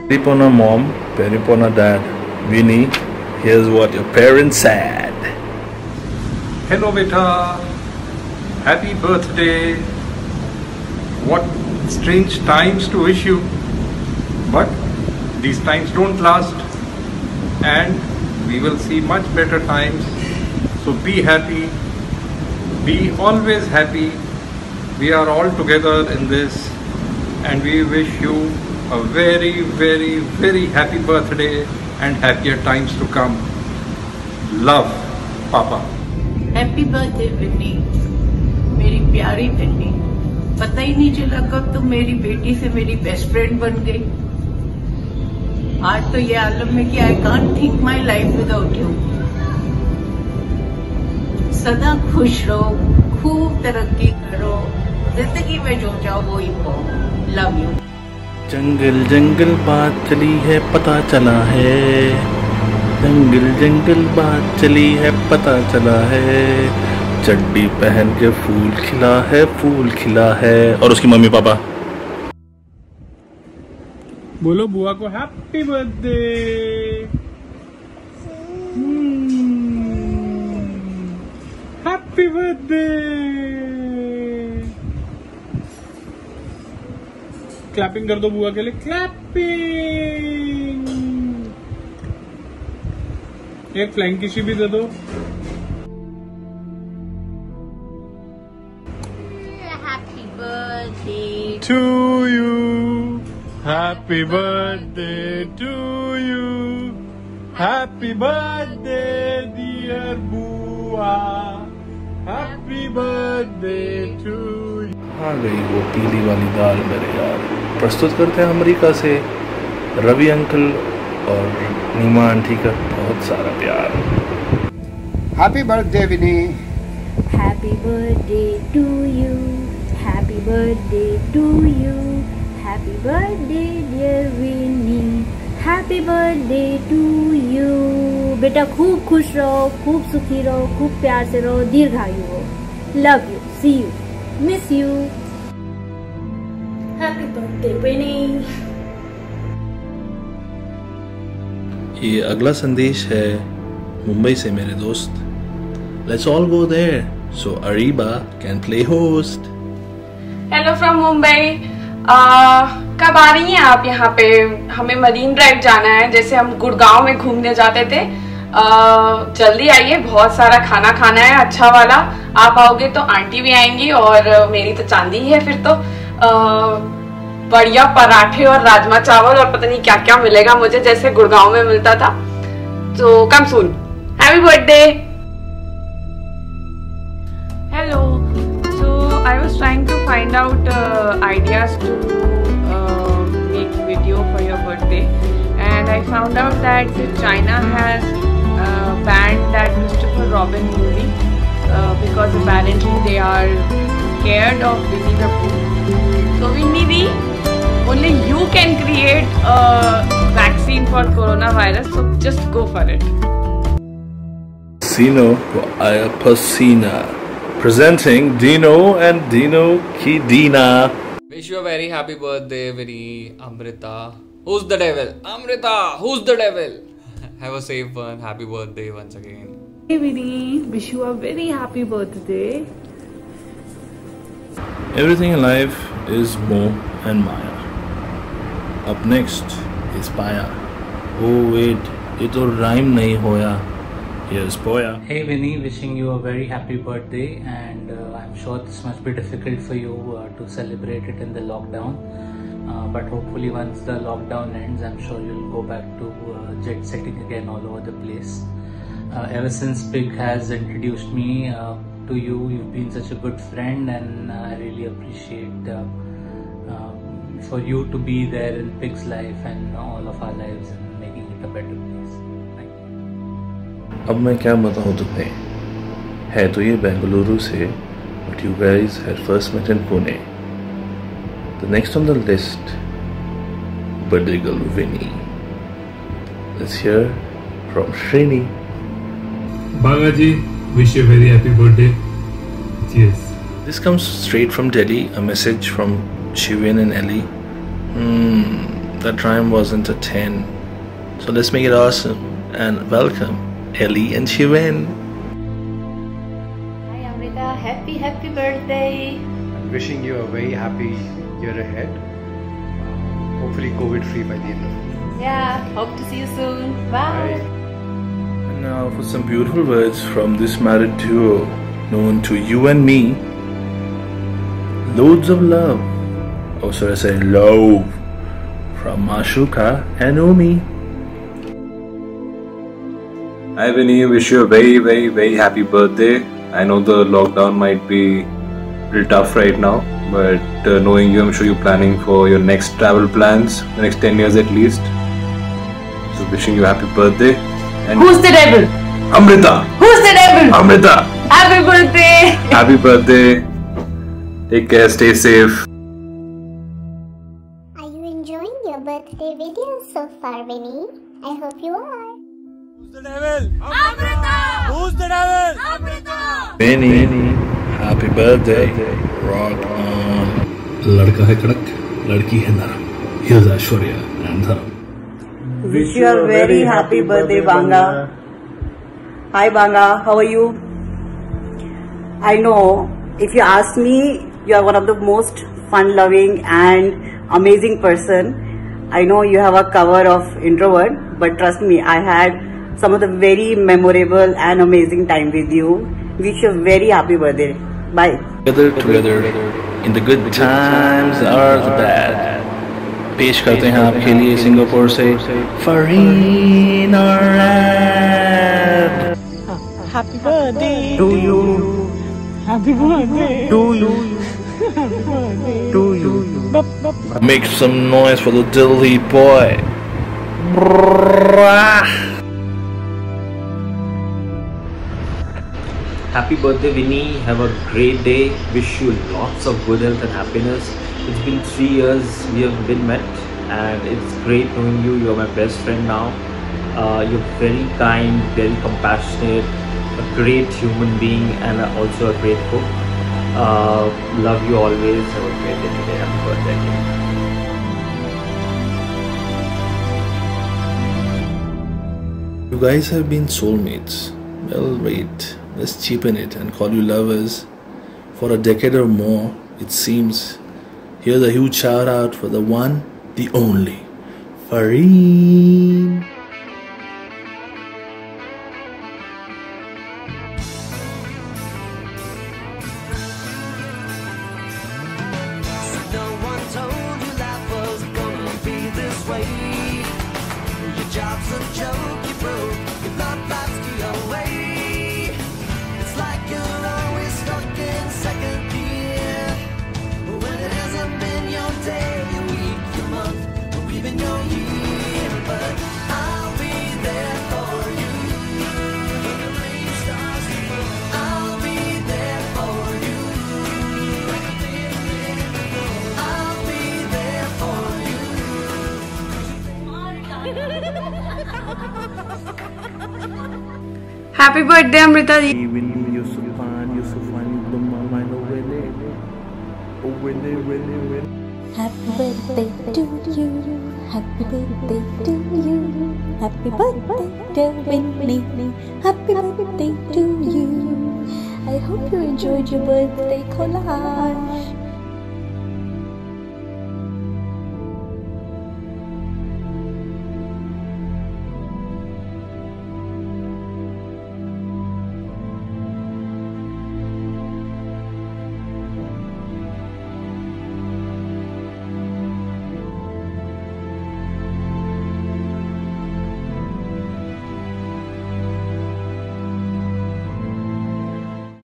Peripona mom, Peripona dad. Vinny, here's what your parents said. Hello beta, happy birthday. What strange times to wish you, but these times don't last and we will see much better times. So be happy, be always happy. We are all together in this and we wish you a very, very, very happy birthday and happier times to come. Love, Papa. Happy birthday Vinny, मेरी प्यारी Vinny. पता ही नहीं चला कब तुम मेरी बेटी से मेरी बेस्ट फ्रेंड बन गई। आज तो ये आलम में कि I can't think my life without you. सदा खुश रहो, खूब तरक्की करो, जिंदगी में जो चाहो वो ही पाओ। Love you. जंगल जंगल बात चली है पता चला है, जंगल जंगल बात चली है पता चला है, चड्डी पहन के फूल खिला है, फूल खिला है। और उसकी मम्मी पापा बोलो बुआ को happy birthday. Happy birthday. Clapping कर दो बुआ के लिए, क्लैपिंग। एक फ्लैंक किसी भी दे दो। Happy birthday to you, happy birthday to you, happy birthday dear bua, happy birthday to you. आ गई वो पीली वाली दाल मेरे यार। प्रस्तुत करते हैं अमेरिका से रवि अंकल और नीमा आंटी का बहुत सारा प्यार। Happy birthday Vinny. Happy birthday to you, happy birthday to you, happy birthday dear Vinny, happy birthday to you. बेटा खूब खुश रहो, खूब सुखी रहो, खूब प्यार से रहो, दीर्घायु हो। Love you, see you, miss you. Happy birthday Vini. ये अगला संदेश है मुंबई से मेरे दोस्त। Let's all go there so Ariba can play host. Hello from Mumbai. कब आ रही हैं आप यहाँ पे? हमें मरीन ड्राइव जाना है, जैसे हम गुड़गांव में घूमने जाते थे। जल्दी आइए, बहुत सारा खाना खाना है अच्छा वाला। आप आओगे तो आंटी भी आएंगी और मेरी तो चांदी ही है फिर तो। बढ़िया पराठे और राजमा चावल और पता नहीं क्या क्या मिलेगा मुझे, जैसे गुड़गांव में मिलता था। तो come soon, happy birthday. Hello, so I was trying to find out ideas to make video for your birthday and I found out that China has banned that Christopher Robin movie because apparently they are scared of Winnie the Pooh. So Winnie the, only you can create a vaccine for coronavirus, so just go for it. Sino Aya Pasina, presenting Dino and Dino Ki Dina. Wish you a very happy birthday, Vinny, Amrita. Who's the devil? Amrita, who's the devil? Have a safe one. Happy birthday once again. Hey Vinny, wish you a very happy birthday. Everything in life is Mo and Maya. Up next is Paya. Oh wait, ये तो rhyme नहीं होया. Here's Poya. Hey Vinny, wishing you a very happy birthday, and I'm sure this must be difficult for you to celebrate it in the lockdown. But hopefully once the lockdown ends, I'm sure you'll go back to jet setting again all over the place. Ever since Pig has introduced me to you, you've been such a good friend, and I really appreciate for you to be there in Pig's life and all of our lives and making it a better place. Thank you. अब मैं क्या बताऊँ तुम्हें, है तो ये बेंगलुरु से, but you guys had first met in Pune. The next on the list, birthday girl Vinny. Let's hear from Srini. Bagaji, wish you a very happy birthday. Cheers. This comes straight from Delhi, a message from Shivin and Ellie. That rhyme wasn't a 10. So let's make it awesome and welcome Ellie and Shivan. Hi Amrita, happy birthday. I'm wishing you a very happy year ahead. Hopefully COVID-free by the end of the year. Yeah, hope to see you soon. Bye. And now for some beautiful words from this married duo known to you and me. Loads of love. Oh, sorry, I say love. From Ashuka and Omi. Hi Vinny, wish you a very happy birthday. I know the lockdown might be a little tough right now, but knowing you, I'm sure you're planning for your next travel plans, the next 10 years at least. So wishing you a happy birthday. And Who's the devil? Amrita! Who's the devil? Amrita! Happy birthday! Happy birthday. Take care, stay safe. Are you enjoying your birthday video so far, Vinny? I hope you are. Who's the devil? Amrita! Who's the devil? Amrita! Vinny, happy birthday. Rock on. लड़का है कड़क, लड़की है नरम. Here's Aishwarya and Dharam. Wish you a very happy birthday, Banga. Hi Banga, how are you? I know if you ask me, you are one of the most fun-loving and amazing person. I know you have a cover of introvert, but trust me, I had some of the very memorable and amazing time with you. Wish you a very happy birthday. Bye. Together in the good times or the bad. पेश करते हैं आपके लिए Singapore से फरीन और red. Happy birthday to you. Happy birthday to you. Happy birthday to you. Make some noise for the Delhi boy. Happy birthday Vinny, have a great day, wish you lots of good health and happiness. It's been 3 years we have been met and it's great knowing you. You're my best friend now. You're very kind, very compassionate, a great human being and also a great cook. Love you always. Have a great day today. Happy birthday again. You guys have been soulmates. Well, wait. Let's cheapen it and call you lovers for a decade or more, it seems. Here's a huge shout out for the one, the only, Fareen. No one told you life was gonna be this way. Your job's a joke, you broke, your love life's to your way. It's like you're always stuck in second gear. When it hasn't been your day, your week, your month, or even your year. But I'll be there for you. When the rain starts to fall, I'll be there for you. I'll be there for you. Happy birthday, Amrita. Happy birthday to you. Happy birthday to you. Happy birthday, dear Vinny. Happy birthday to you. I hope you enjoyed your birthday collage.